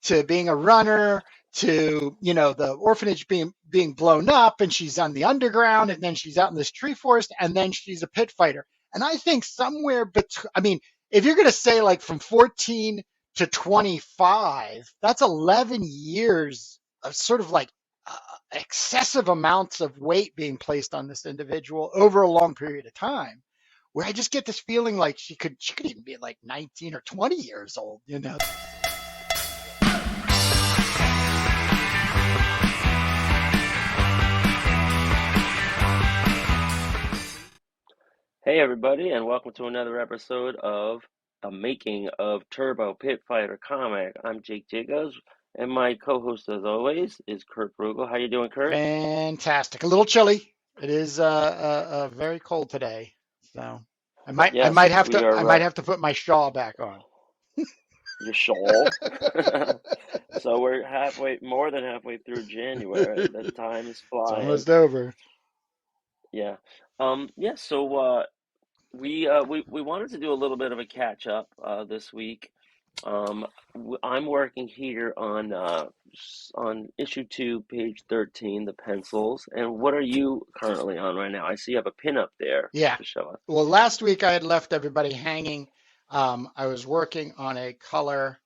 to being a runner to, the orphanage being blown up and she's on the underground and then she's out in this tree forest and then she's a pit fighter. And I think somewhere between, I mean, if you're going to say like from 14 to 25, that's 11 years of sort of like excessive amounts of weight being placed on this individual over a long period of time, where I just get this feeling like she could even be like 19 or 20 years old. Hey everybody, and welcome to another episode of The Making of Turbo Pit Fighter Comic. I'm Jake Jacobs, and my co-host as always is Kurt Brugel. How you doing, Kurt? Fantastic. A little chilly. It is very cold today, so I might I might Yes, have we to I might are, have to put my shawl back on. your shawl. So we're more than halfway through January. The time is It's flying. almost over. Yeah. Yeah, so we wanted to do a little bit of a catch up this week. I'm working here on issue 2, page 13, the pencils. And what are you currently on right now? I see you have a pin up there Yeah. to show us. Well, last week I had left everybody hanging. I was working on a color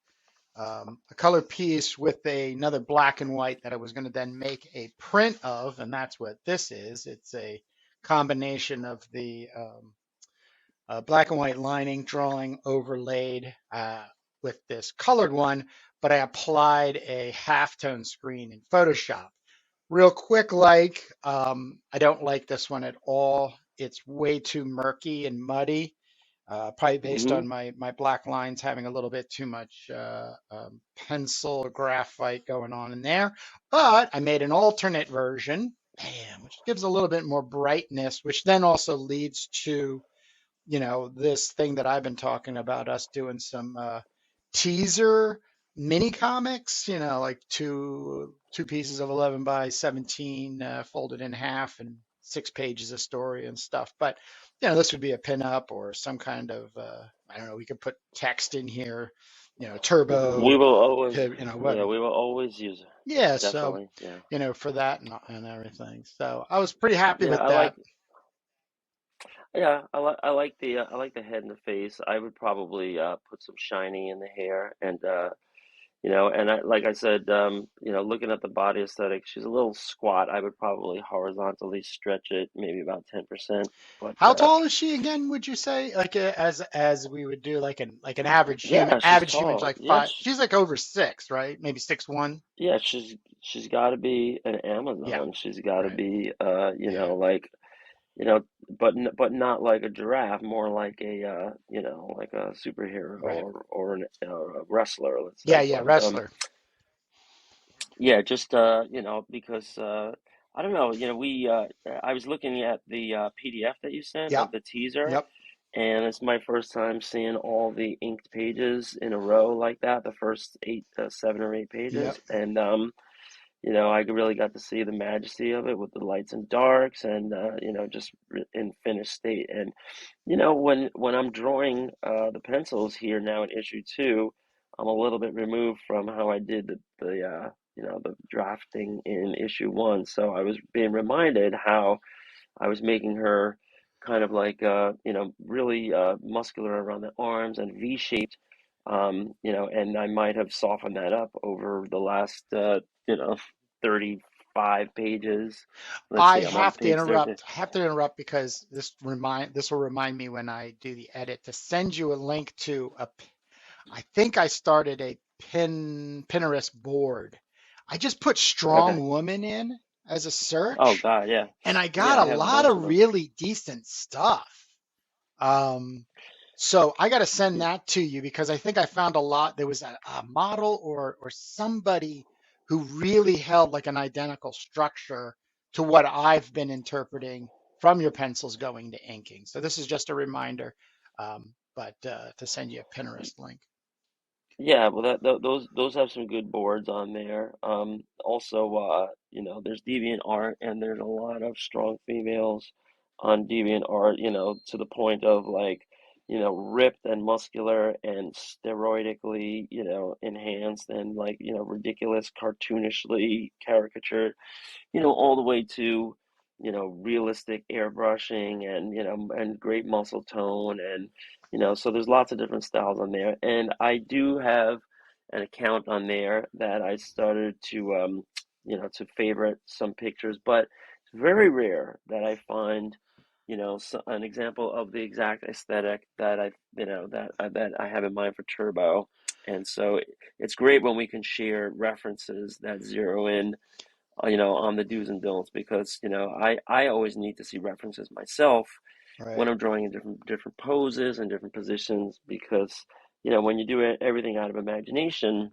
piece with another black and white that I was going to then make a print of, and that's what this is. It's a combination of the black and white lining drawing overlaid with this colored one, but I applied a halftone screen in Photoshop. Real quick, I don't like this one at all. It's way too murky and muddy. Probably based Hmm. on my black lines having a little bit too much pencil or graphite going on in there. But I made an alternate version, which gives a little bit more brightness, which then also leads to, this thing that I've been talking about, us doing some teaser mini comics, like two pieces of 11 by 17 folded in half and 6 pages of story and stuff. But this would be a pinup or some kind of I don't know. We could put text in here, We turbo, will always, what? yeah, we will always use it. Yeah. So Definitely, yeah. for that and everything. So I was pretty happy Yeah, with that. I like the head and the face. I would probably put some shiny in the hair and and like I said, looking at the body aesthetic, she's a little squat. I would probably horizontally stretch it, maybe about 10%. But How tall is she again, would you say? Like as we would do like an yeah, she's average human's tall. like five. She's like over 6, right? Maybe 6'1". Yeah, she's got to be an Yeah, Amazon. She's got to right. be, Yeah, like, but not like a giraffe, more like like a superhero right. or a wrestler, let's Yeah, say. yeah, But wrestler. yeah, just because I don't know, I was looking at the PDF that you sent Yep, of the teaser, yep, and it's my first time seeing all the inked pages in a row like that, the first 7 or 8 pages, yep. and I really got to see the majesty of it with the lights and darks, and just in finished state. And when I'm drawing the pencils here now in issue 2, I'm a little bit removed from how I did the drafting in issue 1. So I was being reminded how I was making her kind of like really muscular around the arms and V-shaped, and I might have softened that up over the last 35 pages. Let's I see, I'm on have to page 13. interrupt. I have to interrupt because this will remind me when I do the edit to send you a link to I think I started a Pinterest board. I just put Okay. strong woman in as a Oh search, God, yeah. and I Yeah, got I a have a lot bunch of of them. really decent stuff. Um, so I got to send that to you because I think I found a lot. There was a model or somebody who really held like an identical structure to what I've been interpreting from your pencils going to inking. So this is just a reminder, but to send you a Pinterest link. Yeah, well, those have some good boards on there. Also, there's Deviant Art, and there's a lot of strong females on Deviant Art. To the point of like, ripped and muscular and steroidically, enhanced and like, ridiculous, cartoonishly caricatured, all the way to, realistic airbrushing and, and great muscle tone. And, so there's lots of different styles on there. And I do have an account on there that I started to, to favorite some pictures, but it's very rare that I find, an example of the exact aesthetic that that I have in mind for Turbo. And so it's great when we can share references that zero in on the do's and don'ts, because I always need to see references myself when Right. I'm drawing in different poses and different positions, because when you do everything out of imagination,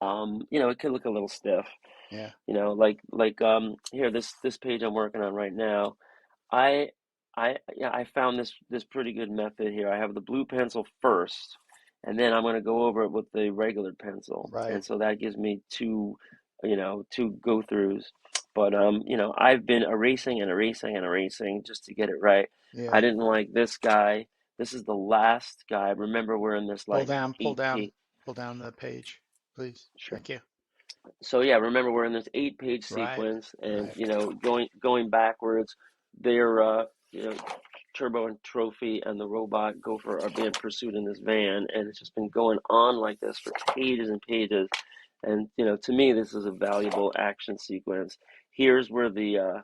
it can look a little stiff. Yeah. Like here, this page I'm working on right now. I yeah, I found this pretty good method here. I have the blue pencil first, and then I'm going to go over it with the regular pencil, Right. and so that gives me two go throughs. But I've been erasing and erasing and erasing just to get it right. I Yeah. didn't like this guy. This is the last guy. Remember, we're in this Pull like down, pull eight down, page. pull down the page, please. Sure. Thank you. So yeah, remember we're in this 8 page Right. sequence, and Right. going backwards, they're Turbo and Trophy and the robot Gopher are being pursued in this van, and it's just been going on like this for pages and pages. And to me, this is a valuable action sequence. Here's where the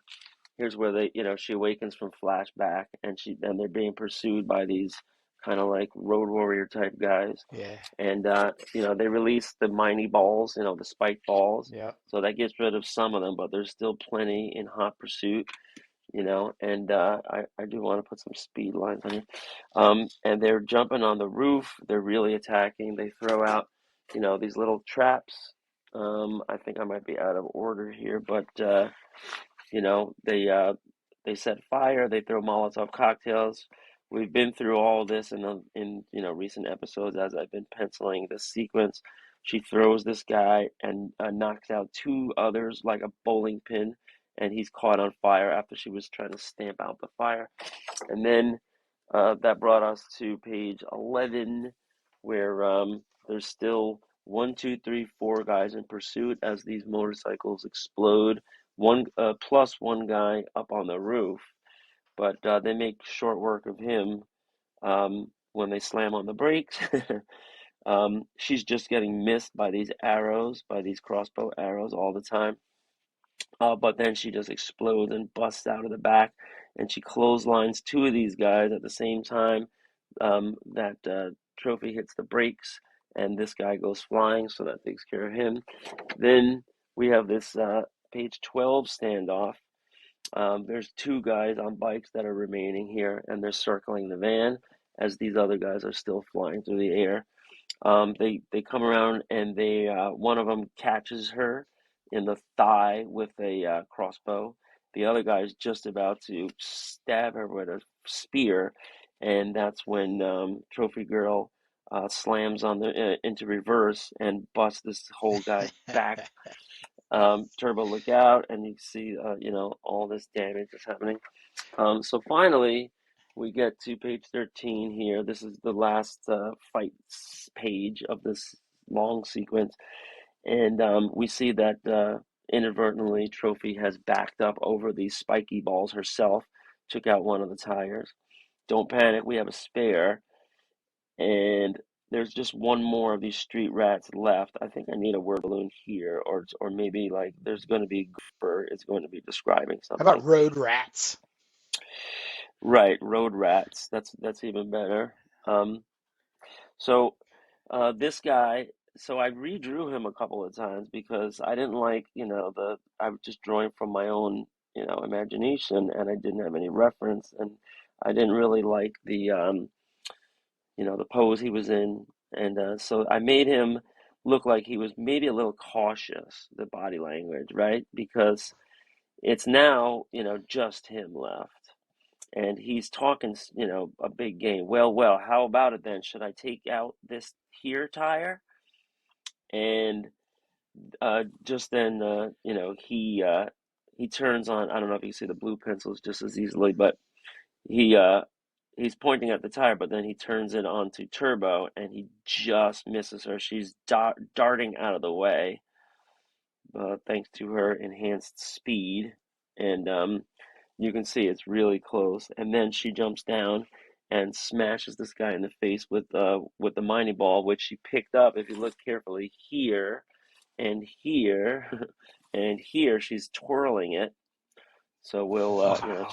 she awakens from flashback, and they're being pursued by these kind of like road warrior type guys. Yeah. And they release the miny balls, the spike balls, Yep. so that gets rid of some of them, but there's still plenty in hot pursuit. And I do want to put some speed lines on here. And they're jumping on the roof. They're really attacking. They throw out, these little traps. I think I might be out of order here, but you know, they uh, they set fire. They throw Molotov cocktails. We've been through all this in recent episodes as I've been penciling this sequence. She throws this guy and knocks out two others like a bowling pin, and he's caught on fire after she was trying to stamp out the fire. And then that brought us to page 11, where there's still one, two, three, four guys in pursuit as these motorcycles explode. One plus one guy up on the roof, but they make short work of him when they slam on the brakes. She's just getting missed by these arrows, by these crossbow arrows all the time. But then she just explodes and busts out of the back, and she clotheslines two of these guys at the same time. That Trophy hits the brakes, and this guy goes flying, so that takes care of him. Then we have this page 12 standoff. There's two guys on bikes that are remaining here, and they're circling the van as these other guys are still flying through the air. They come around, and they one of them catches her in the thigh with a crossbow. The other guy is just about to stab her with a spear, and that's when Trophy Girl slams on the into reverse and busts this whole guy back. Turbo, look out, and you see all this damage is happening. So finally, we get to page 13 here. This is the last fight page of this long sequence. And we see that inadvertently, Trophy has backed up over these spiky balls herself, took out one of the tires. Don't panic, we have a spare. And there's just one more of these street rats left. I think I need a word balloon here, or maybe like there's going to be Gopher is going to be describing How something. about road rats? Right, road rats. That's even better. Um, so this guy, so I redrew him a couple of times because I didn't like, I was just drawing from my own, imagination, and I didn't have any reference, and I didn't really like the pose he was in, and so I made him look like he was maybe a little cautious, the body language, right? Because it's now, just him left. And he's talking, a big game. Well, how about it then? Should I take out this here tire? And just then, he turns on. I don't know if you see the blue pencils just as easily, but he he's pointing at the tire, but then he turns it onto turbo and he just misses her. She's darting out of the way, thanks to her enhanced speed. And you can see it's really close. And then she jumps down and smashes this guy in the face with the mining ball, which she picked up, if you look carefully, here and here and here. She's twirling it. So we'll, Wow.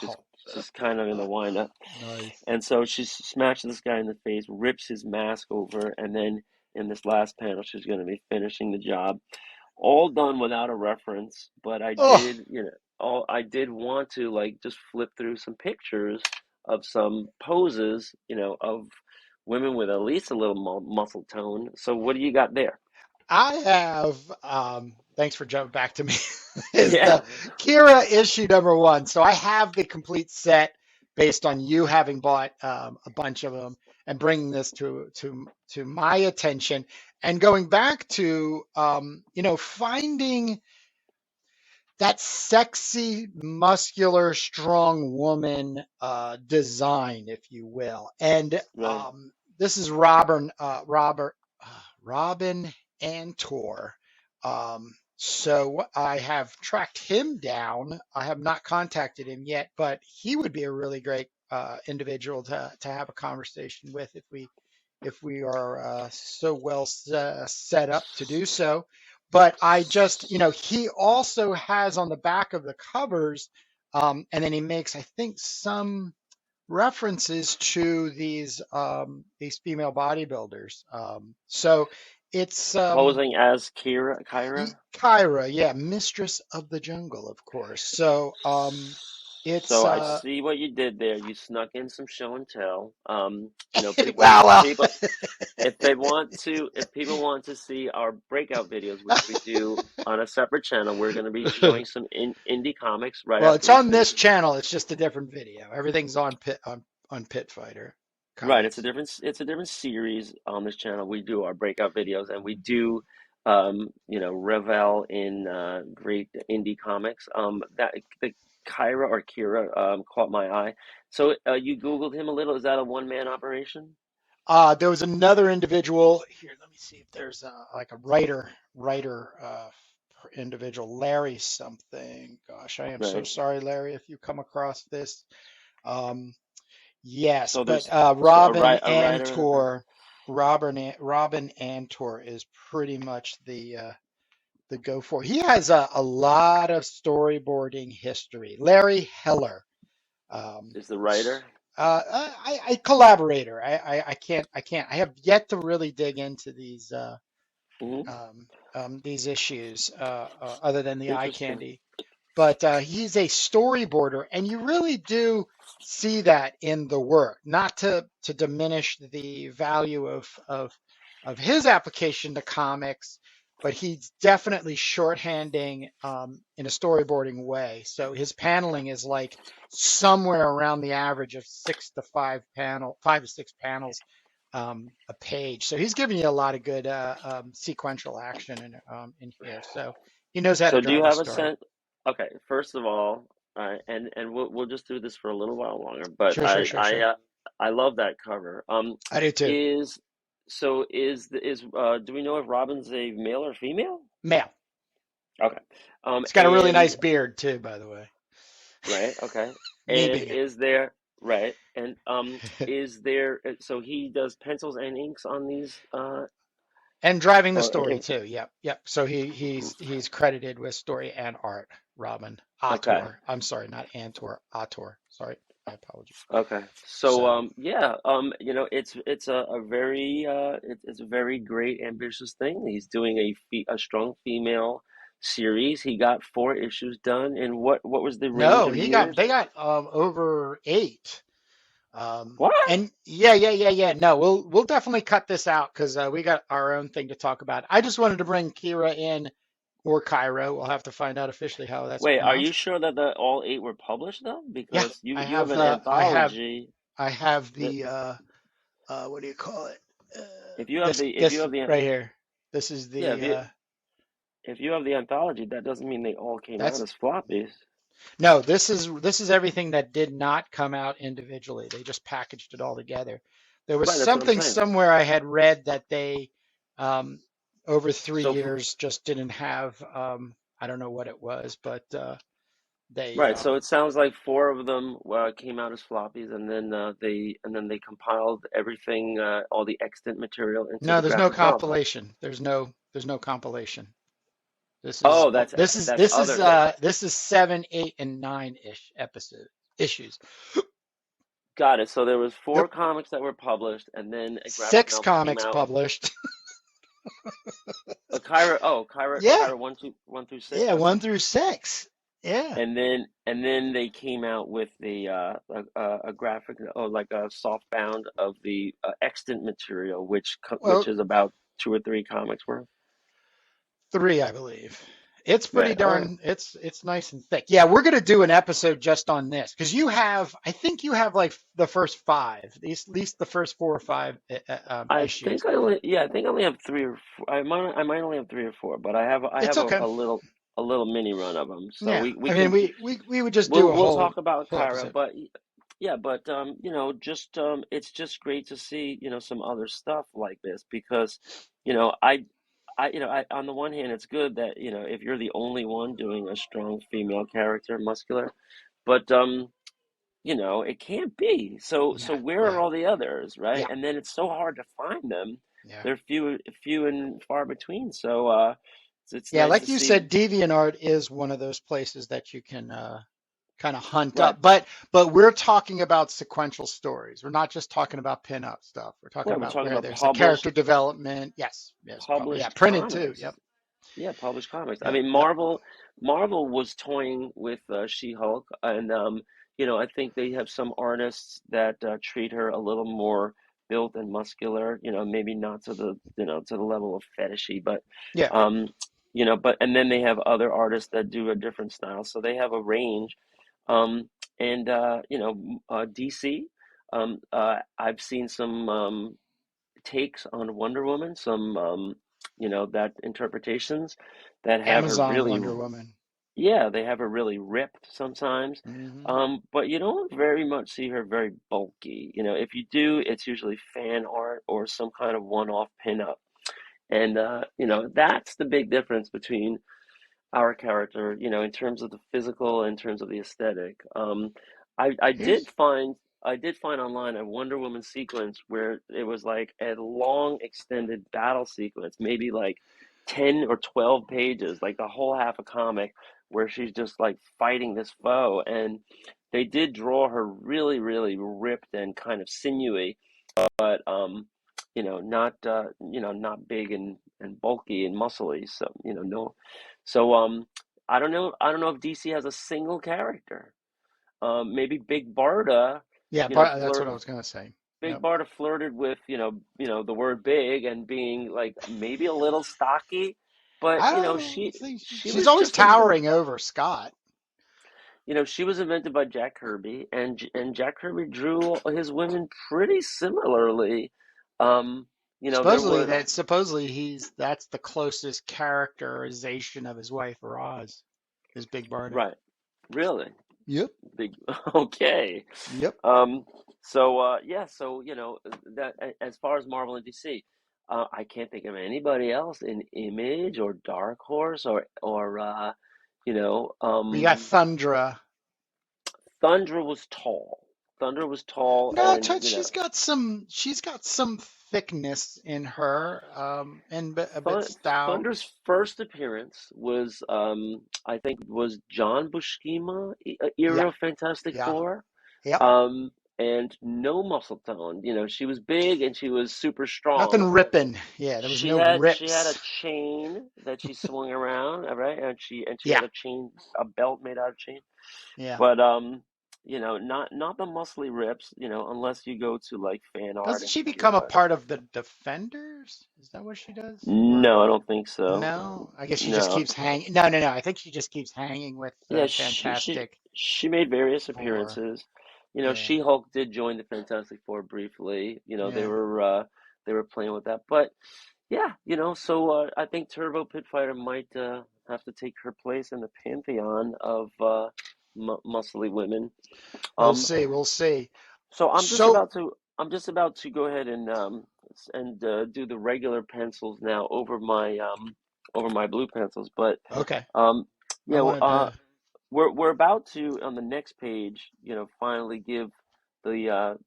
she's kind of in the windup. Nice. And so she smashes this guy in the face, rips his mask over, and then in this last panel, she's going to be finishing the job. All done without a reference, but I Oh, did, I did want to like just flip through some pictures of some poses, of women with at least a little muscle tone. So what do you got there? I have, thanks for jumping back to me, is the Yeah, KYRA issue #1. So I have the complete set based on you having bought a bunch of them and bringing this to my attention and going back to, finding that sexy, muscular, strong woman design, if you will. And right. this is Robin Antor. So I have tracked him down. I have not contacted him yet, but he would be a really great individual to have a conversation with if we are so well set up to do so. But I just, he also has on the back of the covers, and then he makes, I think, some references to these female bodybuilders. So it's Posing as Kyra. KYRA, yeah, Mistress of the Jungle, of course. So it's So I see what you did there. You snuck in some show and tell. wow, wow. People, if people want to see our breakout videos, which we do on a separate channel, we're going to be showing some indie comics right Well, after it's we on finish. this channel. It's just a different video. Everything's on Pit Fighter Right, comics. it's a different series on this channel. We do our breakout videos, and we do, revel in great indie comics. That the Kyra or Kira caught my eye. So you Googled him a little. Is that a one-man operation? There was another individual here. Let me see if there's like a writer individual, Larry something. Gosh, I am so Right. sorry, Larry, if you come across this. Um, yes, So but there's so a writer and a person. Robin Antor is pretty much the go for. He has a lot of storyboarding history. Larry Heller. Um, Is the writer. I collaborator. I have yet to really dig into Hmm. these issues other than the eye Interesting. candy. But he's a storyboarder, and you really do see that in the work. Not to diminish the value of his application to comics, but he's definitely shorthanding in a storyboarding way. So his paneling is like somewhere around the average of 5 to 6 panels a page. So he's giving you a lot of good sequential action in here. So he knows how to So do you drive a have a story. sense? Okay, first of all, and we'll just do this for a little while longer, but Sure, sure, sure, sure. I love that cover. I do too. Is do we know if Robin's a male or female? Male. Okay. He's got a really And nice beard too, by the way. right, okay. Me And being a is there right? And is there so he does pencils and inks on these and driving the or story too. Yep, yep. So he's credited with story and art. Robin okay. Ator. I'm sorry, not Antor. Ator. Sorry, my apologies. Okay. So So yeah, it's a very it's a very great ambitious thing. He's doing a strong female series. He got 4 issues done in what was the range no, of he got years? they got over 8. What? And yeah. No, we'll definitely cut this out because we got our own thing to talk about. I just wanted to bring Kira in or Cairo. We'll have to find out officially how that's Wait, are you pronounced. sure that the all 8 were published though? Yeah, Because you have an anthology I have that the what do you call it? Uh, if you this have the right here. This is yeah the if you have the anthology, that doesn't mean they all came out that's as floppies. No, this is everything that did not come out individually. They just packaged it all together. There was Right, that's what I'm something saying. somewhere I had read that they um, over three So years just didn't have. I don't know what it was, but they. right, so it sounds like four of them came out as floppies, and then they compiled everything, all the extant material into No, the there's no graphic novel. compilation. There's no compilation. This is Oh, that's this is that's this is other. That uh this is 7, 8, and 9-ish episode issues. got it. So there was four Yep, comics that were published, and then a graphic six novel came comics out. published. KYRA, oh, KYRA, Yeah, KYRA one through six, yeah, I think. 1 through 6. Yeah. And then they came out with a graphic, or like a soft bound of the extant material, which Well, is about two or three comics worth. 3, I believe. It's pretty Right. All right. darn. It's nice and thick. Yeah, we're gonna do an episode just on this because you have. I think you have like the first five, at least the first 4 or 5 issues. I think I only have three or four. I might only have three or four, but I It's have okay. a little mini run of them. So Yeah, we I mean, can we would just do we'll a we'll whole talk about whole KYRA, episode. but yeah, but just it's just great to see some other stuff like this because on the one hand, it's good that if you're the only one doing a strong female character, muscular, but it can't be. So Yeah, where are yeah, all the others, right? yeah, And then it's so hard to find them. yeah. They're few and far between. So it's Yeah, nice to like you see. said, DeviantArt is one of those places that you can kind of hunt Right, up. But we're talking about sequential stories. We're not just talking about pin-up stuff. We're talking right. We're about talking where about there's a character development. Yes, yes, yeah, published printed too. comics. Yep, Yeah, published comics. I yep, mean, yep. Marvel was toying with She-Hulk, and I think they have some artists that treat her a little more built and muscular. Maybe not to the level of fetishy, but Yeah. um, and then they have other artists that do a different style. So they have a range. Um, and DC, I've seen some takes on Wonder Woman, some that interpretations that have her Amazon really, Wonder Woman. yeah, they have her really ripped sometimes. Hmm. But you don't very much see her very bulky. If you do, it's usually fan art or some kind of one-off pinup. And that's the big difference between our character, in terms of the physical, in terms of the aesthetic. I I did Here's find I did find online a Wonder Woman sequence where it was like a long extended battle sequence, maybe like 10 or 12 pages, like the whole half a comic where she's just like fighting this foe, and they did draw her really, really ripped and kind of sinewy, but not big and bulky and muscly. So no. So I don't know if DC has a single character. Maybe Big Barda, yeah, you know, but that's what flirt. I was gonna say. Big Yep. Barda flirted with the word big and being like maybe a little stocky, but I don't think she she's was always just invented. towering over Scott. She was invented by Jack Kirby, and Jack Kirby drew his women pretty similarly. There were Supposedly that's the closest characterization of his wife Roz is Big Barda. right, really Yep. big. Okay. Yep. Um, yeah, so that as far as Marvel and DC, I can't think of anybody else in Image or Dark Horse or you know, We got um, Thundra. Thundra was tall. Thundra was tall, No, and Touch. She's got some thickness in her, and a bit Thun stout. Thunder's first appearance was I think was John Buscema Yeah. era Fantastic Yeah. Four. Yep. Um, and no muscle tone. She was big and she was super Nothing strong. ripping. Yeah. There was She no had she had a rips. chain that she swung around, all right, and she Yeah. had a belt made out of chain. Yeah. But not the muscly rips, unless you go to like fan art Doesn't and she stuff become like a that. part of the Defenders? Is that what she does? Or No, I don't think so. no? I guess she just No. keeps hanging. No, no, no. I think she just keeps hanging with Yeah, Fantastic she made various Four. appearances. Yeah. She-Hulk did join the Fantastic Four briefly. Yeah. They were playing with that. But yeah, so I think Turbo Pit Fighter might have to take her place in the pantheon of muscly women. We'll Um, see. We'll see. so So, I'm just about to go ahead and do the regular pencils now over my blue pencils. But okay. um, I yeah, wanted to, we're about to on the next page, finally give the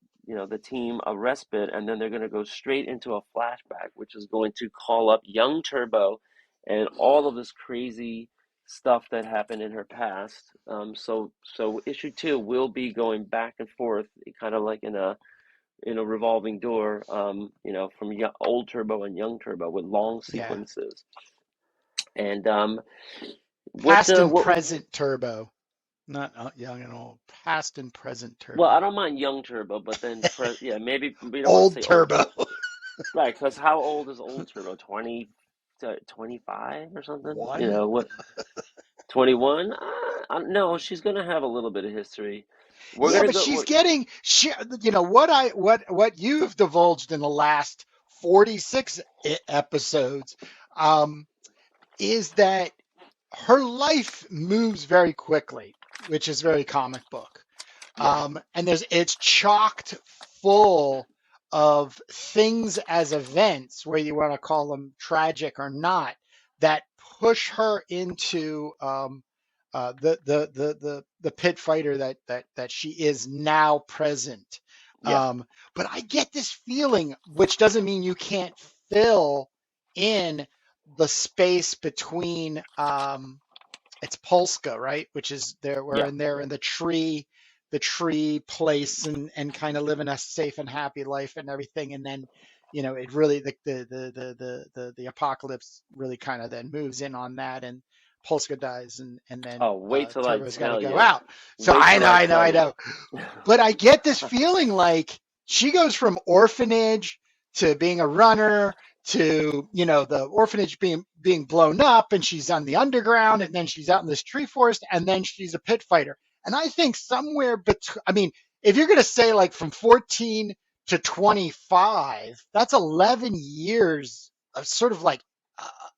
the team a respite, and then they're going to go straight into a flashback, which is going to call up young Turbo and all of this crazy stuff that happened in her past. So issue two will be going back and forth, kind of like in a revolving door, from old Turbo and young Turbo with long yeah, sequences. And past and what present Turbo, not young and old, past and present well, I Turbo, don't mind young Turbo, but then yeah, maybe we don't want to old say old Turbo. Turbo, right? Because how old is old Turbo? 20 to 25 or something? One. What? 21? No, she's gonna have a little bit of history. We're Yeah, gonna but go. she's getting, what you've divulged in the last 46 episodes, um, is that her life moves very quickly, which is very comic book. Yeah, And it's chocked full of things as events, whether you want to call them tragic or not, that push her into the pit fighter that she is now present. yeah, But I get this feeling, which doesn't mean you can't fill in the space between it's Polska, right? Which is there we're yeah. in there in the tree place and kind of living a safe and happy life and everything. And then, it really the apocalypse really kind of then moves in on that and Polska dies and then Oh, wait till I Turbo's got to tell go you. out. So Wait I till know, I I know, tell I you. know. But I get this feeling like she goes from orphanage to being a runner to the orphanage being blown up and she's on the underground and then she's out in this tree forest and then she's a pit fighter. And I think somewhere between, I mean, if you're going to say like from 14 to 25, that's 11 years of sort of like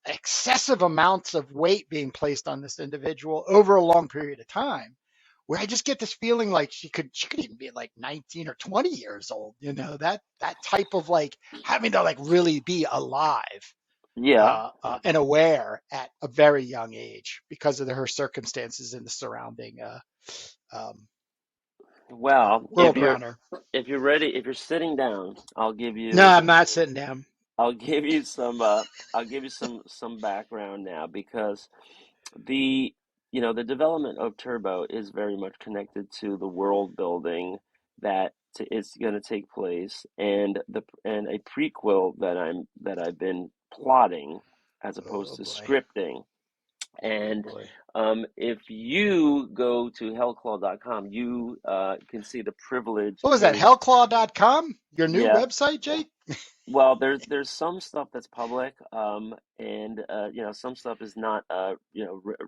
excessive amounts of weight being placed on this individual over a long period of time, where I just get this feeling like she could even be like 19 or 20 years old, that type of like having to like really be alive Yeah. and aware at a very young age because of her circumstances and the surrounding um, Well, world around her. if you're ready, if you're sitting down, No, I'm not sitting down. I'll give you I'll give you some background now, because the the development of Turbo is very much connected to the world building is going to take place, and a prequel that I've been plotting as opposed Oh to boy. scripting. Oh And boy. if you go to hellclaw.com, you can see the privileged What was that? page. Hellclaw.com? Your new Yeah, website, Jake? well, there's some stuff that's public, and some stuff is not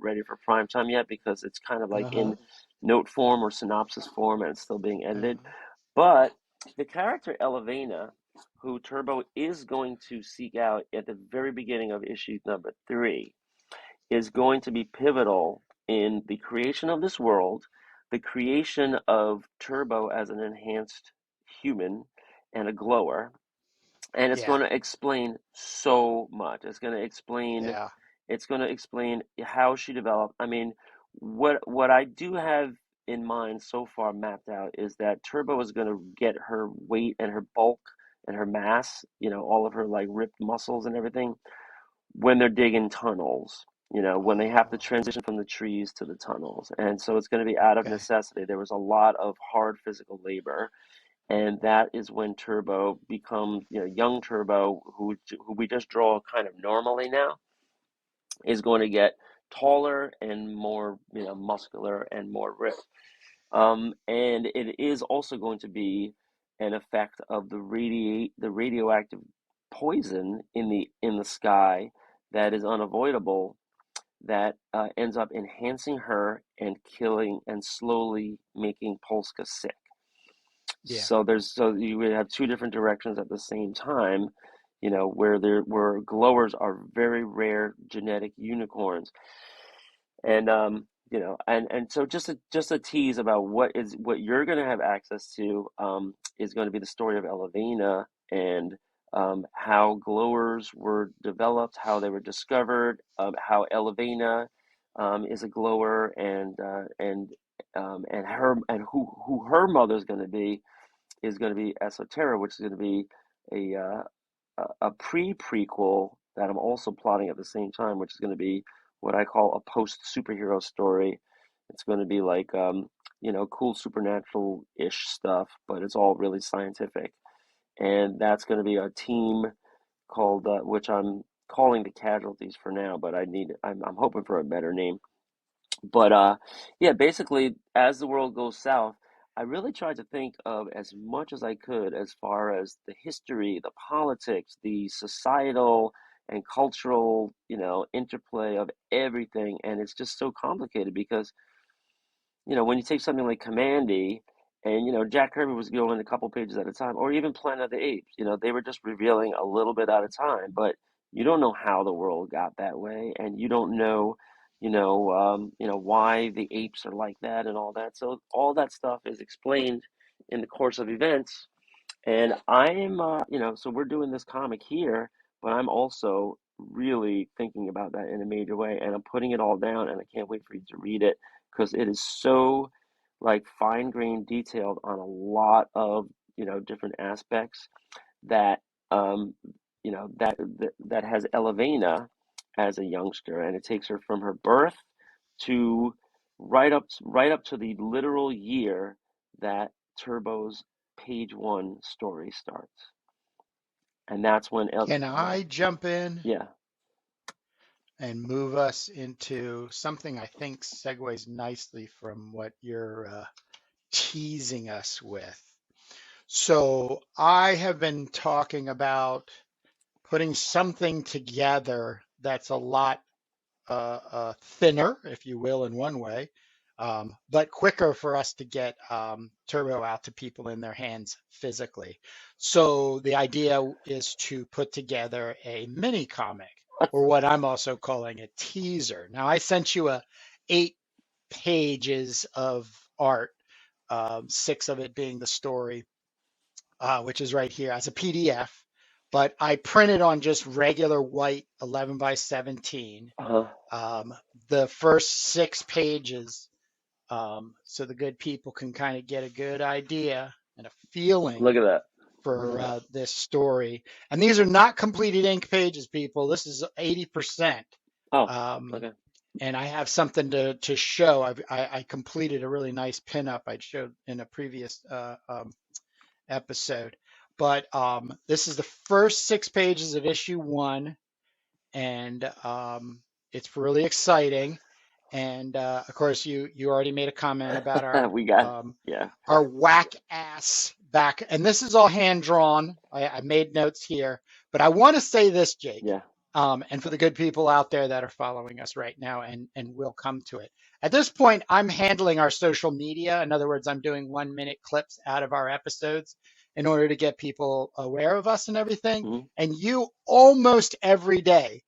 ready for prime time yet, because it's kind of like Uh-huh. in note form or synopsis form, and it's still being edited. Uh-huh. But the character Elevena, who Turbo is going to seek out at the very beginning of issue number 3, is going to be pivotal in the creation of this world, the creation of Turbo as an enhanced human and a glower, and it's Yeah. going to explain so much. Yeah. It's going to explain how she developed. I mean, what I do have in mind so far mapped out is that Turbo is going to get her weight and her bulk and her mass, all of her like ripped muscles and everything, when they're digging tunnels. When they have to Oh, transition from the trees to the tunnels. And so it's going to be out of okay. necessity. There was a lot of hard physical labor, and that is when Turbo becomes, young Turbo, who we just draw kind of normally now, is going to get taller and more, muscular and more ripped. And it is also going to be an effect of the radioactive poison in the sky that is unavoidable, that ends up enhancing her and killing and slowly making Polska sick. Yeah. So you would have two different directions at the same time, where glowers are very rare genetic unicorns. And and so just a tease about what you're going to have access to is going to be the story of Elavena and how glowers were developed, how they were discovered, how Elavena is a glower, and her and who her mother is going to be Esoterra, which is going to be a a pre-prequel that I'm also plotting at the same time, which is going to be what I call a post-superhero story. It's going to be like cool supernatural-ish stuff, but it's all really scientific. And that's going to be a team called which I'm calling the Casualties for now, but I'm hoping for a better name. But yeah, basically, as the world goes south, I really tried to think of as much as I could as far as the history, the politics, the societal and cultural, interplay of everything. And it's just so complicated because when you take something like Commandy, and Jack Kirby was going a couple pages at a time, or even Planet of the Apes, they were just revealing a little bit at a time, but you don't know how the world got that way, and you don't know, why the apes are like that and all that. So all that stuff is explained in the course of events, and I am, so we're doing this comic here, but I'm also really thinking about that in a major way, and I'm putting it all down, and I can't wait for you to read it because it is so like fine-grained detailed on a lot of, different aspects that, that has Elavena as a youngster, and it takes her from her birth to right up to the literal year that Turbo's page one story starts. And that's when Can I jump in yeah. and move us into something I think segues nicely from what you're teasing us with? So I have been talking about putting something together that's a lot thinner, if you will, in one way, but quicker for us to get Turbo out to people in their hands physically. So the idea is to put together a mini comic, or what I'm also calling a teaser. Now I sent you 8 pages of art, 6 of it being the story, which is right here as a PDF. But I printed on just regular white 11 by 17. Uh-huh. Um, the first 6 pages, so the good people can kind of get a good idea and a Look feeling at that. for this story. And these are not completed ink pages, people. This is 80%. Oh, Um, okay. and I have something to show. I completed a really nice pinup I showed in a previous episode. But this is the first 6 pages of issue 1, and it's really exciting. And of course, you already made a comment about We got um, yeah. our whack ass back, and this is all hand drawn. I made notes here, but I want to say this, Jake, Yeah. and for the good people out there that are following us right now, and will come to it. At this point, I'm handling our social media. In other words, I'm doing 1 minute clips out of our episodes in order to get people aware of us and everything. Hmm. And you almost every day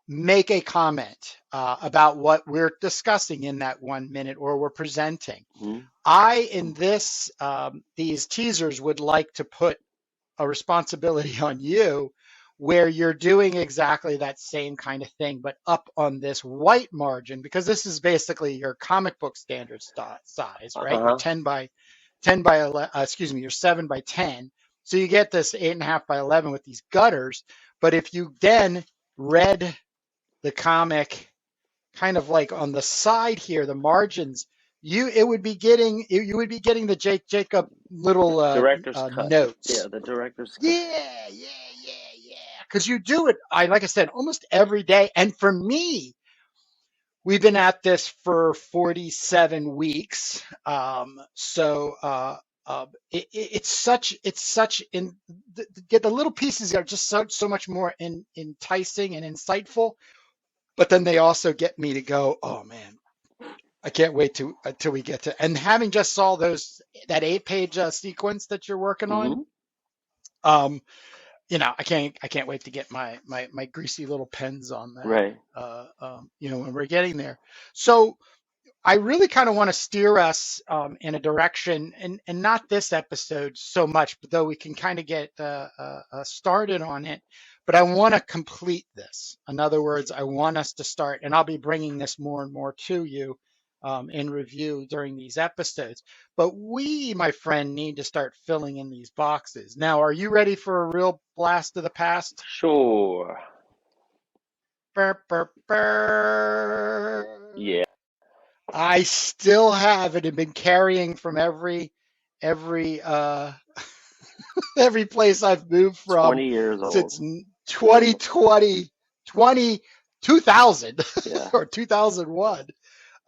make a comment about what we're discussing in that 1 minute or we're presenting. Hmm. I, in these teasers, would like to put a responsibility on you where you're doing exactly that same kind of thing, but up on this white margin, because this is basically your comic book standard size, right? Your Uh-huh. 10 by 11, excuse me, your 7 by 10. So you get this 8.5 by 11 with these gutters. But if you then read the comic kind of like on the side here, the margins, you would be getting the Jacob little Director's cut. Yeah, notes. the director's cut. Yeah. Because you do it, like I said, almost every day. And for me, we've been at this for 47 weeks. It's such in the little pieces are just so much more enticing and insightful. But then they also get me to go, oh man, I can't wait till we get to, and having just saw that 8 page sequence that you're working on. Hmm. Um, I can't wait to get my greasy little pens on that. Right. When we're getting there. So I really kind of want to steer us in a direction, and not this episode so much, but though we can kind of get started on it. But I want to complete this. In other words, I want us to start, and I'll be bringing this more and more to you in review during these episodes. But we, my friend, need to start filling in these boxes. Now, are you ready for a real blast of the past? Sure. Burr, burr, burr. Yeah. I still have it and been carrying from every every place I've moved from 20 years old. since 2020, 2000 Yeah. or 2001.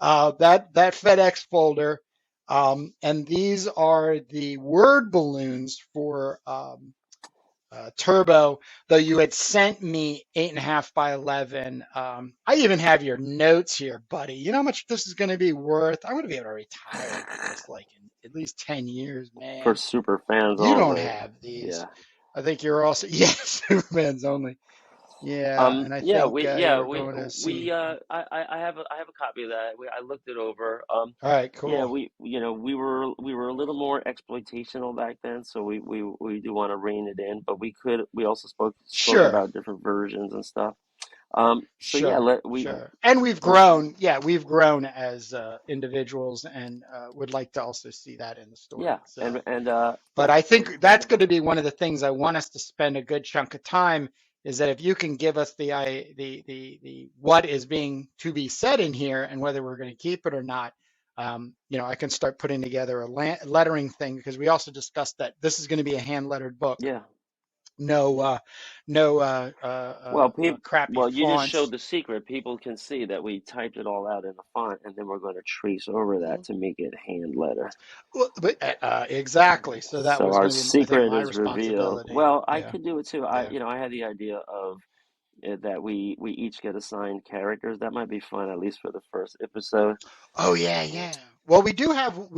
That FedEx folder, and these are the word balloons for Turbo, though you had sent me 8.5 by 11. I even have your notes here, buddy. You know how much this is going to be worth? I'm going to be able to retire with this like in at least 10 years, For man. super fans You don't only. have these. Yeah. I think you're also, yes, Superman's only. Yeah, and I think you Yeah, were going to see. I have a copy of that. I looked it over. All right, Yeah, cool. we were a little more exploitational back then, so we do want to rein it in, but we also spoke Sure. about different versions and stuff. So yeah, Sure, let we sure. And we've let grown, yeah, we've grown as individuals, and would like to also see that in the yeah, story. So, and but I think that's going to be one of the things I want us to spend a good chunk of time is that if you can give us the what is being to be said in here and whether we're going to keep it or not, I can start putting together a lettering thing because we also discussed that this is going to be a hand lettered book. yeah. No, no Well, people, crappy well, you just showed fonts. the secret. People can see that we typed it all out in the font, and then we're going to trace over that to make it hand letter. Well, but, exactly. So that So was our going to be, I think, secret my is revealed. responsibility. Well, I Yeah, could do it too. yeah. I had the idea of that we each get assigned characters. That might be fun, at least for the first episode. Oh yeah, yeah. Well, we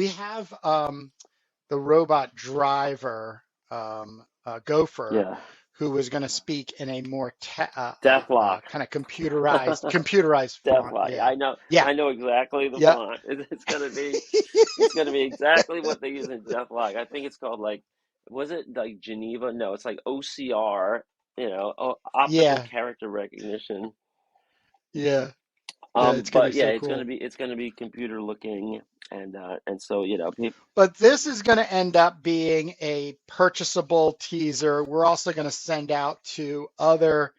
have the robot driver, Gopher, Yeah, who was going to speak in a more Deathlock, kind of computerized font. Deathlock. Yeah, yeah, I know exactly the yep. font. It's gonna be exactly what they use in Deathlock. I think it's called like, was it like Geneva? No, it's like OCR. Optical Yeah, character recognition. yeah, yeah. It's going to be But yeah, so cool. it's gonna be computer looking, and so people. But this is going to end up being a purchasable teaser. We're also going to send out to other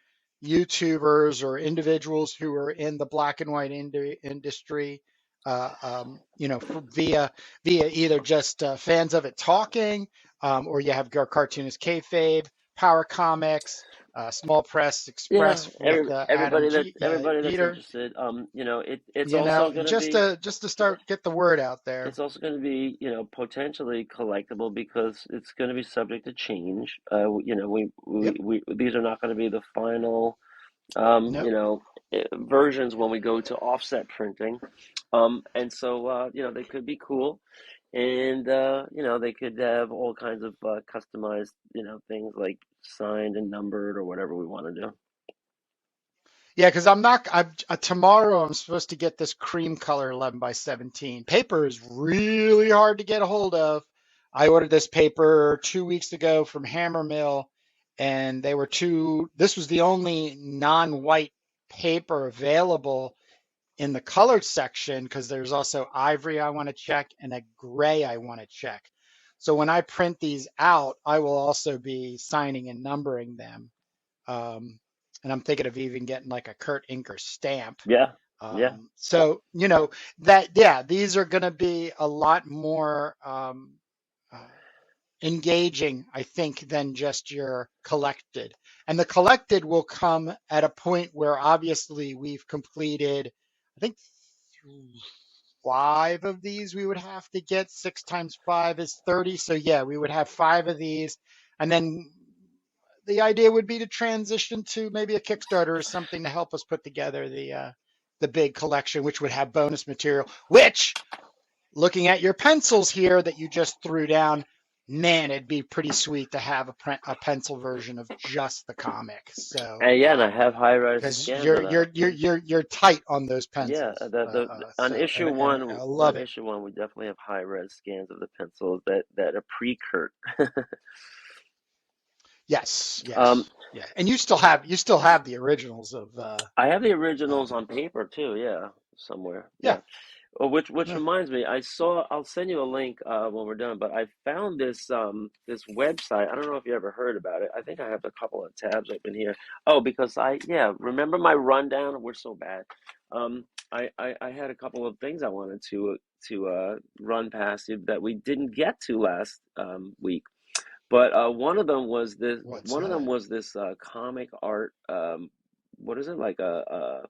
YouTubers or individuals who are in the black and white industry, via either just fans of it talking, or you have your cartoonist kayfabe, Power Comics, Small Press Yeah, Express with everybody that's Eater. interested. It's also gonna Just be to start get the word out there. it's also gonna be potentially collectible because it's gonna be subject to change. Yep. These are not gonna be the final Nope. versions when we go to offset printing. And so they could be cool, and they could have all kinds of customized things like signed and numbered or whatever we want to do. Yeah, because I'm not. Tomorrow I'm supposed to get this cream color 11 by 17. Paper is really hard to get a hold of. I ordered this paper 2 weeks ago from Hammer Mill, and they were two. This was the only non-white paper available in the colored section because there's also ivory I want to check and a gray I want to check. So when I print these out, I will also be signing and numbering them. Um, and I'm thinking of even getting like a Kurt Inker stamp. Yeah, yeah, So, yeah, these are going to be a lot more uh, engaging, I think, than just your collected. And the collected will come at a point where obviously we've completed, I think, 5 of these we would have to get. 6 times 5 is 30. So, yeah, we would have 5 of these. And then the idea would be to transition to maybe a Kickstarter or something to help us put together the big collection, which would have bonus material. Which, looking at your pencils here that you just threw down, man, it'd be pretty sweet to have a pencil version of just the comic. So, And yeah, and I have high-res because scans of that. you're tight on those Yeah, pencils. on So, issue and one, I love it. we definitely have high-res scans of the pencils that are pre-Kurt. Yes, Um, yes, yeah. And you still have the originals of I have the originals um on paper too, yeah, somewhere. Yeah. yeah. Oh, which Yeah. reminds me, I'll send you a link when we're done, but I found this website. I don't know if you ever heard about it. I think I have a couple of tabs open here. Oh, because remember my rundown? We're so bad. I had a couple of things I wanted to run past you that we didn't get to last week. But What's one of them that? was this comic art what is it, like a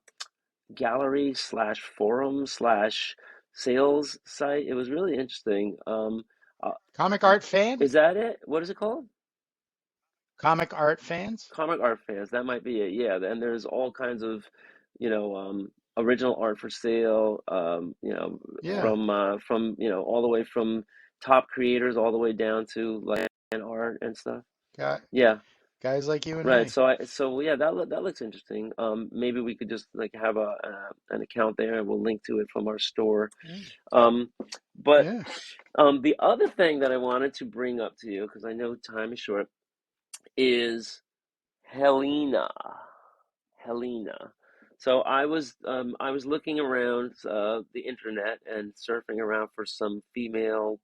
gallery slash forum slash sales site. It was really interesting. Uh, Comic art fan? is that it? What is it called? Comic art fans? Comic art fans. That might be it. Yeah, and there's all kinds of, you know, original art for sale. Yeah. From all the way from top creators all the way down to like fan art and stuff. Guy, Yeah. guys like you and Right. me. So yeah, that looks interesting. Maybe we could just like have an account there, and we'll link to it from our store. Yeah. Um, but Yeah. the other thing that I wanted to bring up to you, because I know time is short, is Helena. Helena. So I was looking around the internet and surfing around for some female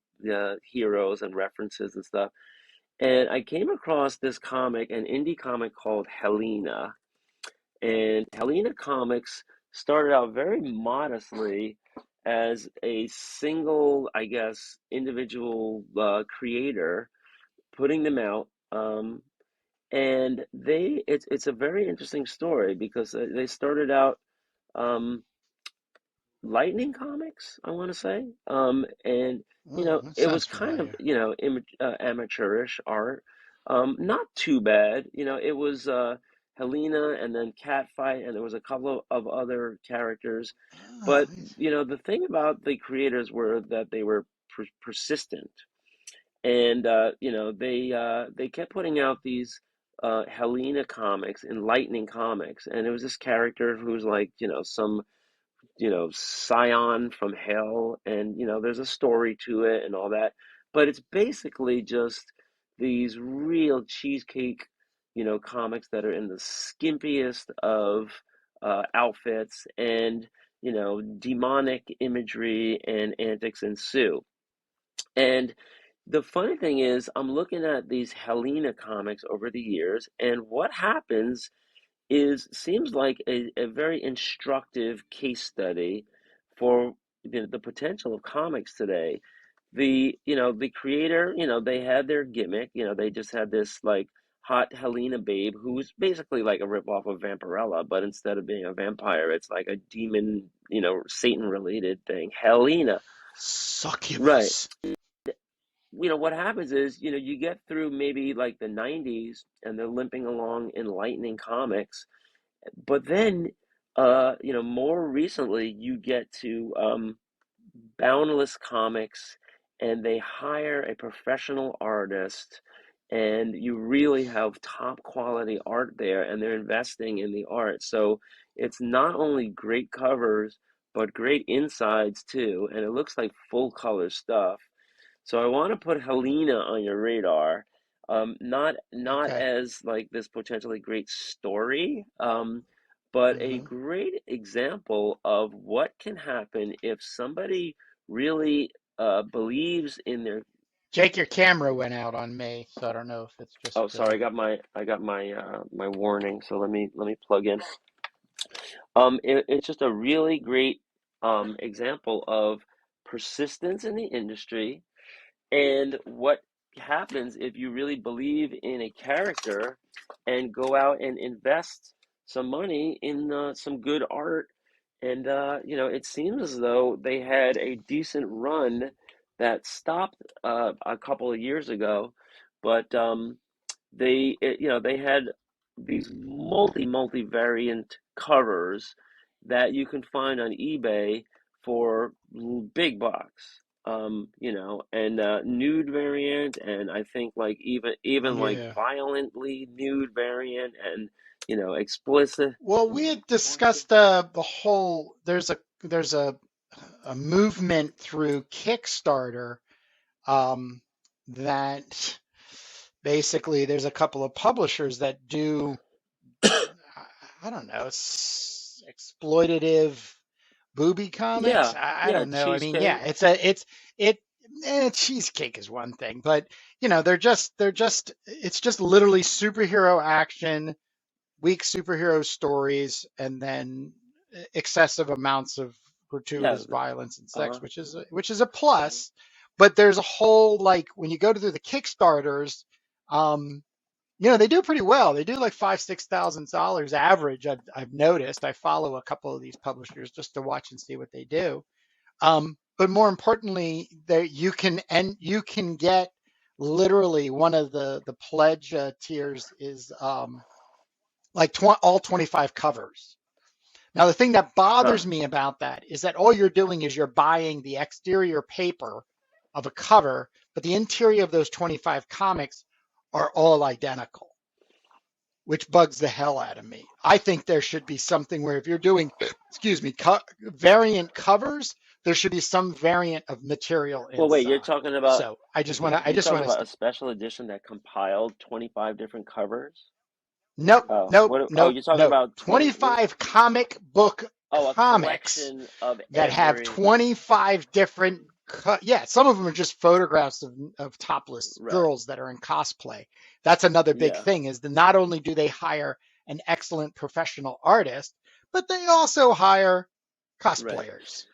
heroes and references and stuff, and I came across this comic, an indie comic called Helena. And Helena Comics started out very modestly as a single, I guess, individual creator putting them out. And it's a very interesting story because they started out um, Lightning Comics, I want to say. And Oh, that it was sounds kind of, familiar. amateurish art. Not too bad. It was Helena and then Catfight, and there was a couple of other characters. Ah, But, the thing about the creators were that they were persistent. And, they kept putting out these Helena comics and Lightning comics. And it was this character who's like, some scion from hell, and there's a story to it and all that, but it's basically just these real cheesecake, comics that are in the skimpiest of outfits, and demonic imagery and antics ensue. And the funny thing is, I'm looking at these Helena comics over the years, and what happens is seems like a very instructive case study for the potential of comics today. The creator, they had their gimmick, they just had this like hot Helena babe who's basically like a ripoff of Vampirella, but instead of being a vampire, it's like a demon, Satan related thing. Helena. Right. succubus. What happens is, you get through maybe like the 90s and they're limping along in Lightning Comics, but then, more recently, you get to Boundless Comics, and they hire a professional artist, and you really have top quality art there, and they're investing in the art. So it's not only great covers, but great insides too, and it looks like full color stuff. So I want to put Helena on your radar. Not Okay. as like this potentially great story, but a Hmm. great example of what can happen if somebody really believes in their. Jake, your camera went out on me, so I don't know if it's just Oh, sorry, I got my warning. So let me plug in. It's just a really great example of persistence in the industry. And what happens if you really believe in a character and go out and invest some money in some good art? And, it seems as though they had a decent run that stopped a couple of years ago, but they had these multi variant covers that you can find on eBay for big bucks. and nude variant, and I think like even like Yeah. violently nude variant, and explicit. Well, we had discussed the whole. There's a movement through Kickstarter um, that basically there's a couple of publishers that do I don't know exploitative booby comics. Yeah, I yeah, don't know. I mean, cheesecake. yeah, it cheesecake is one thing, but they're just it's just literally superhero action, weak superhero stories, and then excessive amounts of Yeah. gratuitous violence and sex, Uh-huh. which is a plus. But there's a whole like when you go to the Kickstarters, um, they do pretty well. They do like $5,000-6,000 average. I've noticed. I follow a couple of these publishers just to watch and see what they do. But more importantly, there you can get literally one of the pledge tiers is like all 25 covers. Now, the thing that Huh. bothers me about that is that all you're doing is you're buying the exterior paper of a cover, but the interior of those 25 comics are all identical, which bugs the hell out of me. I think there should be something where if you're doing, excuse me, variant covers, there should be some variant of material Well, wait, you're inside. talking about So I you're just talking want about to, a special edition that compiled 25 different covers? nope, Oh, nope, what? Oh, nope, you're talking nope. about 20. 25 comic book Oh, a comics collection of that have every. 25 different yeah, some of them are just photographs of topless Right. girls that are in cosplay. That's another big Yeah. thing is that not only do they hire an excellent professional artist, but they also hire Right. cosplayers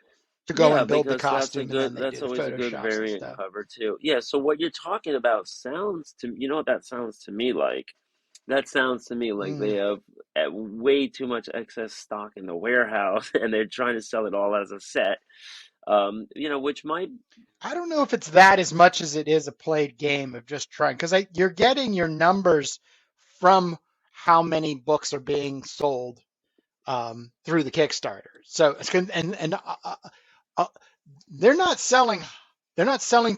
to go Yeah, and build the because costume and then they that's do the always a good photoshops and variant stuff. cover too. Yeah, so what you're talking about sounds to you know what that sounds to me like? That sounds to me like Mm. they have way too much excess stock in the warehouse and they're trying to sell it all as a set. Which might. I don't know if it's that as much as it is a played game of just trying because you're getting your numbers from how many books are being sold through the Kickstarter. So it's and uh, they're not selling. They're selling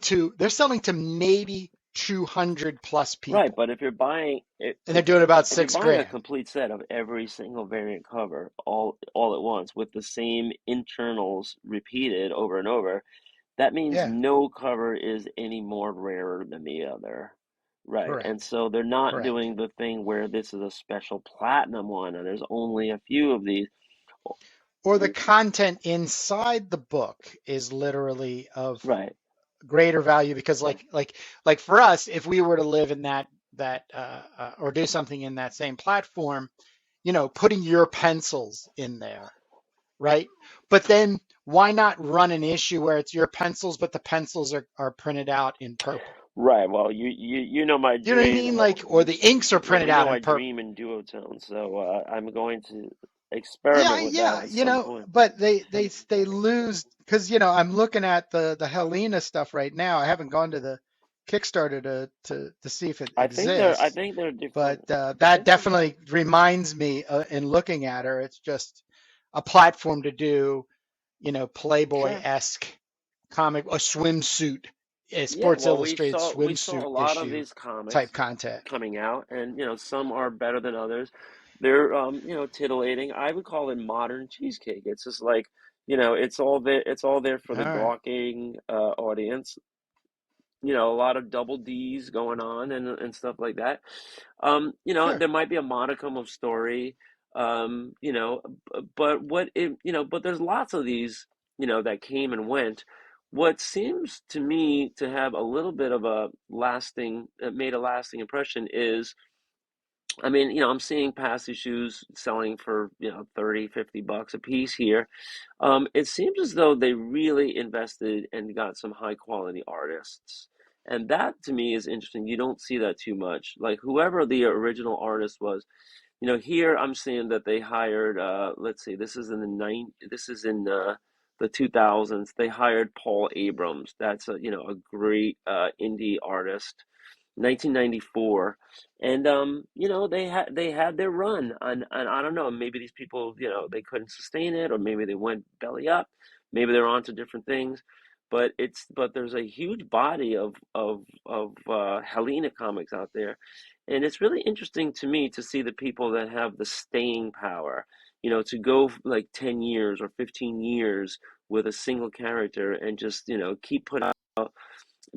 to maybe 200 plus Right, people, but if you're buying if, and they're doing about if you're six buying a grand. complete set of every single variant cover all at once with the same internals repeated over and over, that means Yeah, no cover is any more rarer than the other. Right. And correct, so they're not correct. doing the thing where this is a special platinum one and there's only a few of these. Or the content inside the book is literally of Right. greater value because like for us, if we were to live in that or do something in that same platform, putting your pencils in there, right? But then why not run an issue where it's your pencils, but the pencils are printed out in purple? Right. Well, you know my Do you know what I dream. mean? Like, or the inks are Well, printed you know out I in purple. dream in duotone, so I'm going to Yeah, experiment with that yeah, at some point. but they lose because I'm looking at the Helena stuff right now. I haven't gone to the Kickstarter to see if it I exists, think they're different. but I that think they're definitely reminds me in looking at her, it's just a platform to do sure. Playboy-esque comic, a swimsuit, a Yeah, Sports well, Illustrated we saw swimsuit a lot of issue these comics type content. coming out, and some are better than others. They're titillating. I would call it modern cheesecake. It's just like it's all there. It's all there for All the right, gawking audience. A lot of double D's going on and stuff like that. sure. There might be a modicum of story, but but there's lots of these, that came and went. What seems to me to have a little bit of a made a lasting impression is, I mean, I'm seeing past issues selling for, 30, $50 a piece here. It seems as though they really invested and got some high quality artists. And that to me is interesting. You don't see that too much. Like whoever the original artist was, here I'm seeing that they hired let's see, this is in the 2000s. They hired Paul Abrams. That's a great indie artist. 1994, and they had their run, and I don't know, maybe these people, they couldn't sustain it, or maybe they went belly up, maybe they're on to different things, but there's a huge body of Helena comics out there, and it's really interesting to me to see the people that have the staying power, to go like 10 years or 15 years with a single character and just, keep putting out,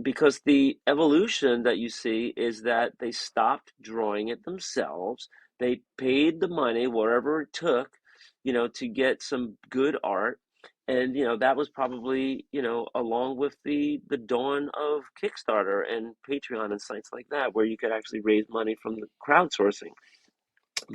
because the evolution that you see is that they stopped drawing it themselves. They paid the money, whatever it took, to get some good art. And, that was probably, along with the dawn of Kickstarter and Patreon and sites like that, where you could actually raise money from the crowdsourcing.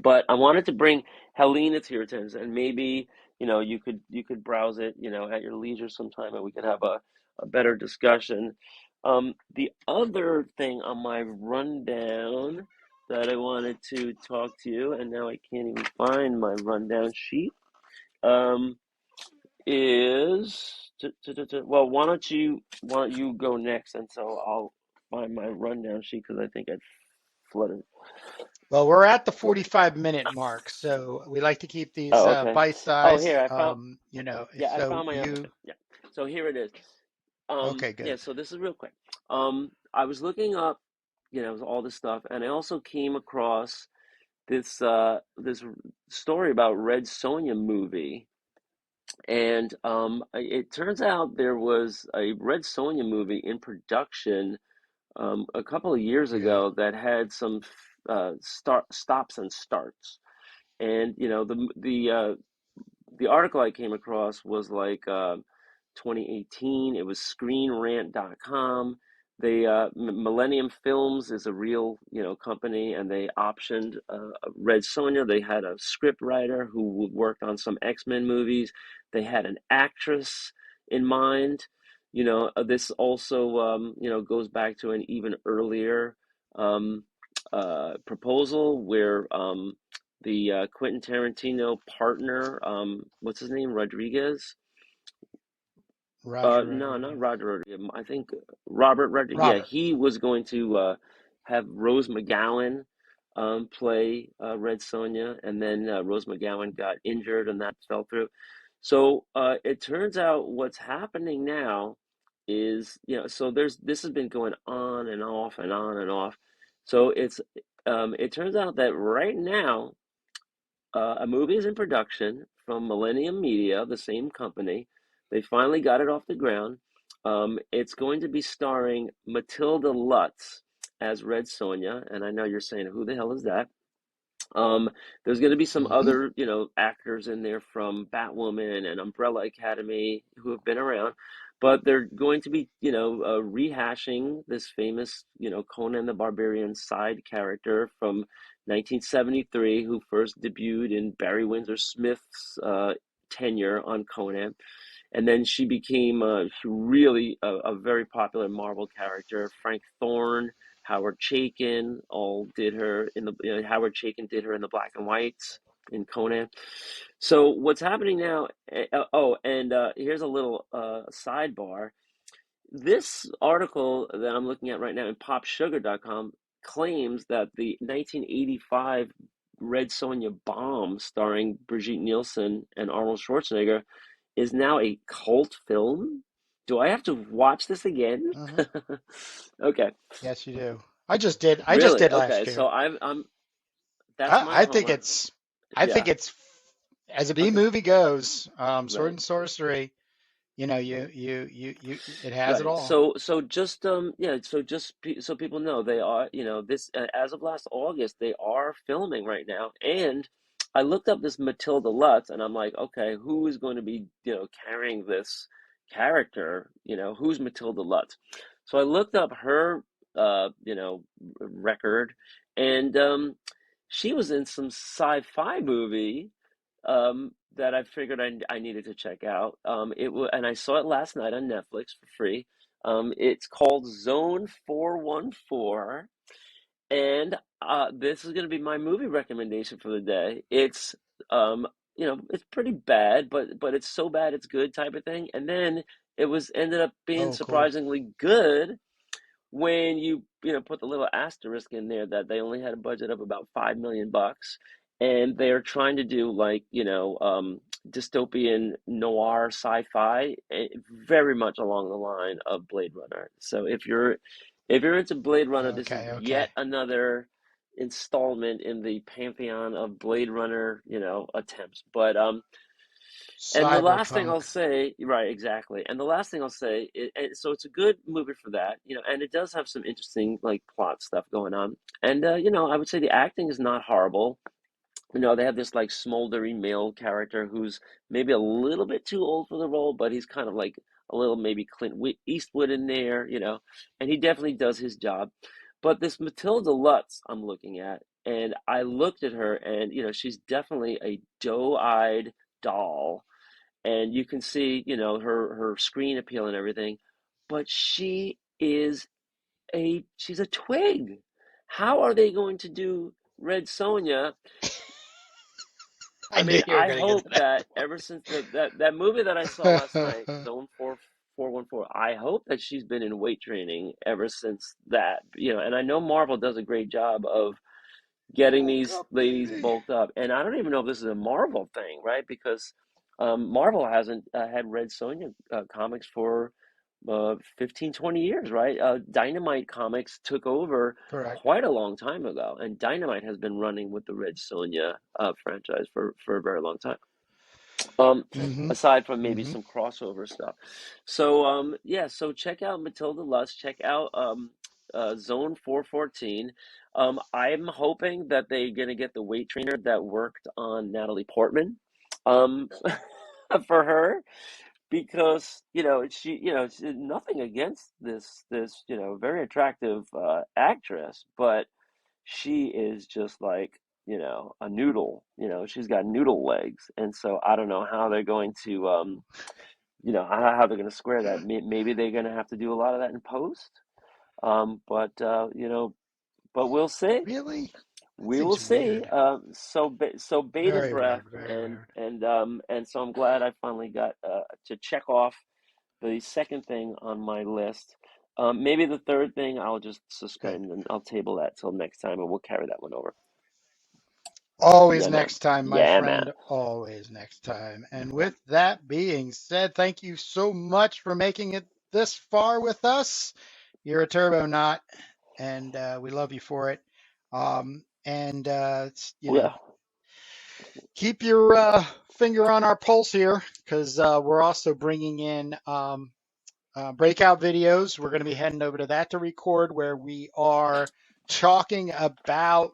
But I wanted to bring Helena to your attention, and maybe you could browse it, at your leisure sometime, and we could have a better discussion. The other thing on my rundown that I wanted to talk to you, and now I can't even find my rundown sheet, um, is well, why don't you go next, and so I'll find my rundown sheet because I think I flooded. Well, we're at the 45-minute mark, so we like to keep these Oh, okay. Oh, bite-sized. here I found. Yeah, I So found my other you, thing. Yeah. So here it is. okay, Yeah, good. so this is real quick. I was looking up, all this stuff, and I also came across this story about Red Sonja movie. And it turns out there was a Red Sonja movie in production a couple of years Yeah, ago that had some stops and starts. And the article I came across was like 2018. It was ScreenRant.com. Millennium Films is a real, company, and they optioned Red Sonja. They had a script writer who worked on some X-Men movies. They had an actress in mind. This also, goes back to an even earlier um, proposal where the Quentin Tarantino partner, what's his name, Rodriguez? Roger, No, not Roger Rodriguez. I think Robert Rodriguez. Yeah, Robert. he was going to have Rose McGowan play Red Sonja, and then Rose McGowan got injured, and that fell through. So it turns out what's happening now is, so this has been going on and off and on and off. So it turns out that right now a movie is in production from Millennium Media, the same company. They finally got it off the ground. It's going to be starring Matilda Lutz as Red Sonja, and I know you're saying, who the hell is that? There's going to be some Hmm. other, actors in there from Batwoman and Umbrella Academy who have been around, but they're going to be, rehashing this famous, Conan the Barbarian side character from 1973, who first debuted in Barry Windsor Smith's tenure on Conan. And then she became really a very popular Marvel character. Frank Thorne, Howard Chaykin all did her in the Howard Chaykin did her in the black and whites in Conan. So what's happening now? Oh, and here's a little sidebar. This article that I'm looking at right now in popsugar.com claims that the 1985 Red Sonja bomb starring Brigitte Nielsen and Arnold Schwarzenegger is now a cult film. Do I have to watch this again? Hmm. Okay, Yes, you do. I just did. I just really? did Okay, last so year. I'm that's my I think homework. it's, I think Yeah. it's, as a B Okay. movie goes, Sword Right. and Sorcery. It has it Right. all. So just yeah, so so people know, they are, this as of last August they are filming right now. And I looked up this Matilda Lutz, and I'm like, okay, who is going to be, carrying this character? Who's Matilda Lutz? So I looked up her record, and she was in some sci-fi movie that I figured I needed to check out. And I saw it last night on Netflix for free. It's called Zone 414, and this is going to be my movie recommendation for the day. It's pretty bad, but it's so bad it's good type of thing. And then it was ended up being Oh, cool. surprisingly good when you put the little asterisk in there that they only had a budget of about $5 million, and they're trying to do like dystopian noir sci-fi, very much along the line of Blade Runner. So if you're into Blade Runner, this is Okay, yet okay. another installment in the pantheon of Blade Runner, attempts. But and the last thing I'll Cyberpunk. say, right, exactly. And the last thing I'll say, and so it's a good movie for that, and it does have some interesting like plot stuff going on. And I would say the acting is not horrible. They have this like smoldery male character who's maybe a little bit too old for the role, but he's kind of like a little maybe Eastwood in there, and he definitely does his job. But this Matilda Lutz I'm looking at, and I looked at her, and she's definitely a doe-eyed doll, and you can see, her screen appeal and everything, but she's a twig. How are they going to do Red Sonja? I I knew mean, you were I going to get hope to that ever since that movie that I saw last night, that. Zone 414, I hope that she's been in weight training ever since that. And I know Marvel does a great job of getting Bulk these up, ladies baby. bulked up. And I don't even know if this is a Marvel thing, right? Because Marvel hasn't had Red Sonja comics for 15, 20 years, right? Dynamite Comics took over Correct. quite a long time ago, and Dynamite has been running with the Red Sonja franchise for a very long time. Um, Mm-hmm. Aside from maybe Mm-hmm. some crossover stuff. So yeah, so check out Matilda Lust, check out Zone 414. I'm hoping that they're gonna get the weight trainer that worked on Natalie Portman. Um, for her, because nothing against this very attractive actress, but she is just like a noodle. She's got noodle legs, and so I don't know how they're going to how they're going to square that. Maybe they're going to have to do a lot of that in post. But but we'll see. Really? That We will seems see. weird. So bated Very breath, weird. Very and weird. so I'm glad I finally got to check off the second thing on my list. Maybe the third thing I'll just Good. suspend and I'll table that till next time, and we'll carry that one over. Always Yeah, man. next time, my Yeah, man. friend. Always next time. And with that being said, thank you so much for making it this far with us. You're a turbo knot, and we love you for it. And Yeah. keep your finger on our pulse here, because we're also bringing in breakout videos. We're going to be heading over to that to record, where we are talking about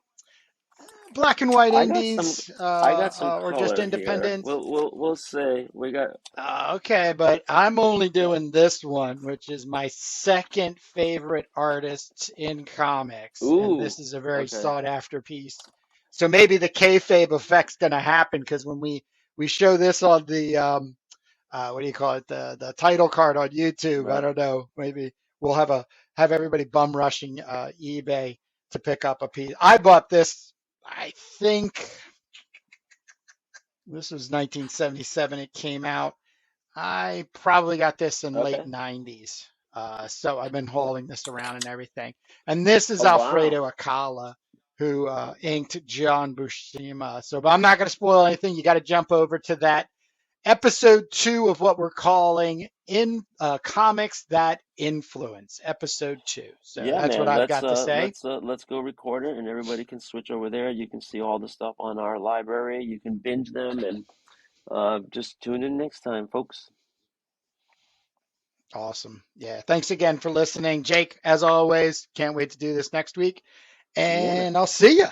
black and white I got some. indies, I got some or just color here. independent. We'll say we got. Okay, but I'm only doing this one, which is my second favorite artist in comics, and Ooh. this is a very Okay. sought after piece. So maybe the kayfabe effect's going to happen, because when we show this on the what do you call it, the title card on YouTube, I Right. don't know, maybe we'll have everybody bum rushing eBay to pick up a piece. I bought this. I think this was 1977. It came out. I probably got this in late Okay. 90s. So I've been hauling this around and everything. And this is Oh wow. Alfredo Akala, who inked John Buscema. So, but I'm not going to spoil anything. You got to jump over to that episode 2 of what we're calling in comics that influence. Episode 2. So Yeah, that's what man. I've got to say. Let's go record it, and everybody can switch over there. You can see all the stuff on our library. You can binge them, and just tune in next time, folks. Awesome. Yeah. Thanks again for listening, Jake. As always, can't wait to do this next week. Yeah, man. And I'll see you.